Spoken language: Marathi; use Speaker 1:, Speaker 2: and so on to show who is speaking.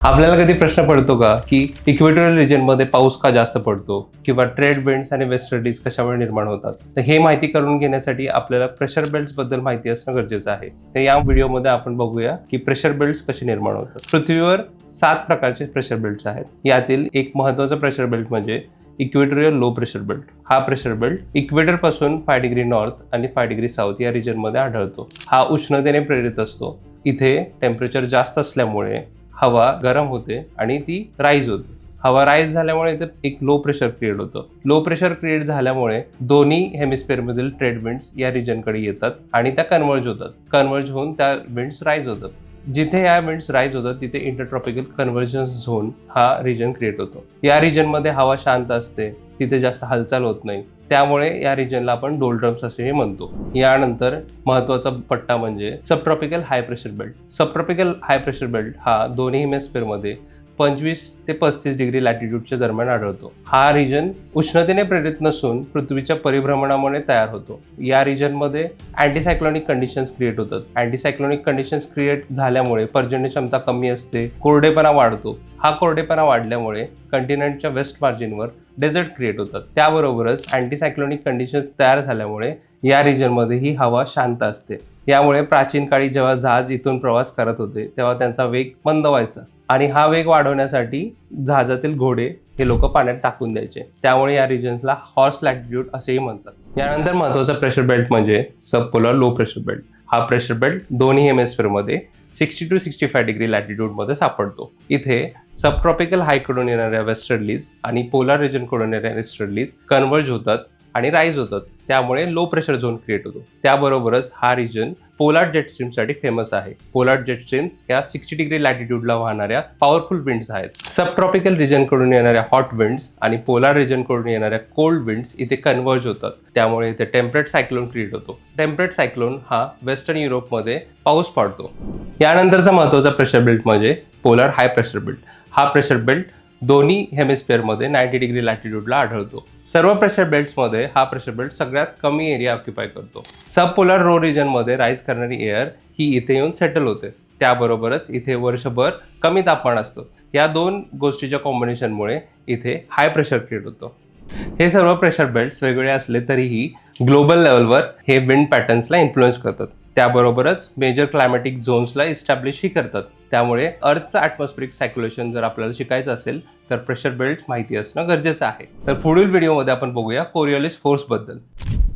Speaker 1: आपल्याला कधी प्रश्न पडतो का की इक्वेटोरियल रिजनमध्ये पाऊस का जास्त पडतो किंवा ट्रेड विंड्स आणि वेस्टर्डीज कशामुळे निर्माण होतात? तर हे माहिती करून घेण्यासाठी आपल्याला प्रेशर बेल्ट्स बद्दल माहिती असणं गरजेचं आहे. तर या व्हिडिओमध्ये आपण बघूया की प्रेशर बेल्ट्स कसे निर्माण होतात. पृथ्वीवर 7 प्रकारचे प्रेशर बेल्ट्स आहेत. यातील एक महत्त्वाचा प्रेशर बेल्ट म्हणजे इक्वेटोरियल लो प्रेशर बेल्ट. हा प्रेशर बेल्ट इक्वेटर पासून 5 डिग्री नॉर्थ आणि 5 डिग्री साऊथ या रिजनमध्ये आढळतो. हा उष्णतेने प्रेरित असतो. इथे टेम्परेचर जास्त असल्यामुळे हवा गरम होते आणि ती राईज होते. हवा राईज झाल्यामुळे इथे एक लो प्रेशर क्रिएट होतं. लो प्रेशर क्रिएट झाल्यामुळे दोन्ही हेमिस्फिअरमधील ट्रेड विंड्स या रिजनकडे येतात आणि त्या कन्वर्ज होतात. कन्वर्ज होऊन त्या विंड्स राईज होतात. जिथे या विंड्स राईज होतात तिथे इंटरट्रॉपिकल कन्व्हर्जन्स झोन हा रिजन क्रिएट होतो. या रिजनमध्ये हवा शांत असते, तिथे जास्त हालचाल होत नाही. त्यामुळे या रिजनला आपण डोल्ड्रम्स असेही म्हणतो. यानंतर महत्त्वाचा पट्टा म्हणजे subtropical high pressure belt. Subtropical high pressure belt हा दोन्ही हेमिस्फिअरमध्ये 25 ते 35 डिग्री लॅटिट्यूडच्या दरम्यान आढळतो. हा रिजन उष्णतेने प्रेरित नसून पृथ्वीच्या परिभ्रमणामुळे तयार होतो. या रिजनमध्ये अँटीसायक्लॉनिक कंडिशन्स क्रिएट होतात. अँटीसायक्लॉनिक कंडिशन्स क्रिएट झाल्यामुळे पर्जन्य क्षमता कमी असते, कोरडेपणा वाढतो. हा कोरडेपणा वाढल्यामुळे कंटिनेंटच्या वेस्ट मार्जिनवर डेझर्ट क्रिएट होतात. त्याबरोबरच अँटीसायक्लॉनिक कंडिशन्स तयार झाल्यामुळे या रिजनमध्ये ही हवा शांत असते. यामुळे प्राचीन काळी जेव्हा जहाज इथून प्रवास करत होते तेव्हा त्यांचा वेग मंद व्हायचा आणि हा वेग वाढवण्यासाठी जहाजातील घोडे हे लोक पाण्यात टाकून द्यायचे. त्यामुळे या रिजन्सला हॉर्स लॅटिट्यूड असेही म्हणतात. यानंतर महत्त्वाचा प्रेशर बेल्ट म्हणजे सबपोलर लो प्रेशर बेल्ट. हा प्रेशर बेल्ट दोन्ही हेमिस्फिअरमध्ये 60 to 65 डिग्री लॅटिट्यूडमध्ये सापडतो. इथे सबट्रॉपिकल हायकडून येणाऱ्या वेस्टर्लीज आणि पोलार रिजनकडून येणाऱ्या वेस्टर्लीज कन्वर्ज होतात आणि राईज होतात. त्यामुळे लो प्रेशर झोन क्रिएट होतो. त्याबरोबरच हा रिजन पोलार जेट स्ट्रीमसाठी फेमस आहे. पोलार जेट स्ट्रीम्स ह्या 60 डिग्री लॅटिट्यूडला वाहणाऱ्या पॉवरफुल विंड्स आहेत. सबट्रॉपिकल रिजनकडून येणाऱ्या हॉट विंड्स आणि पोलार रिजनकडून येणाऱ्या कोल्ड विंड्स इथे कन्वर्ज होतात. त्यामुळे इथे टेम्परेट सायक्लोन क्रिएट होतो. टेम्परेट सायक्लोन हा वेस्टर्न युरोपमध्ये पाऊस पाडतो. यानंतरचा महत्त्वाचा प्रेशर बेल्ट म्हणजे पोलार हाय प्रेशर बेल्ट. हा प्रेशर बेल्ट दोन्ही हेमिस्फिअरमध्ये 90 डिग्री लॅटिट्यूडला आढळतो. सर्व प्रेशर बेल्ट्समध्ये हा प्रेशर बेल्ट सगळ्यात कमी एरिया ऑक्युपाय करतो. सबपोलर रो रिजनमध्ये राईज करणारी एअर ही इथे येऊन सेटल होते. त्याबरोबरच इथे वर्षभर कमी तापमान असतं. या दोन गोष्टीच्या कॉम्बिनेशनमुळे इथे हाय प्रेशर क्रिएट होतं. हे सर्व प्रेशर बेल्ट्स वेगवेगळे असले तरीही ग्लोबल लेवलवर हे विंड पॅटर्न्सला इन्फ्लुएन्स करतात. त्याबरोबरच मेजर क्लायमॅटिक झोन्सला इस्टॅब्लिशही करतात. त्यामुळे अर्थचं ॲटमॉस्फेरिक सायक्युलेशन जर आपल्याला शिकायचं असेल तर प्रेशर बेल्ट माहिती असणं गरजेचं आहे. तर पुढील व्हिडिओमध्ये आपण बघूया कोरिओलिस फोर्स बद्दल.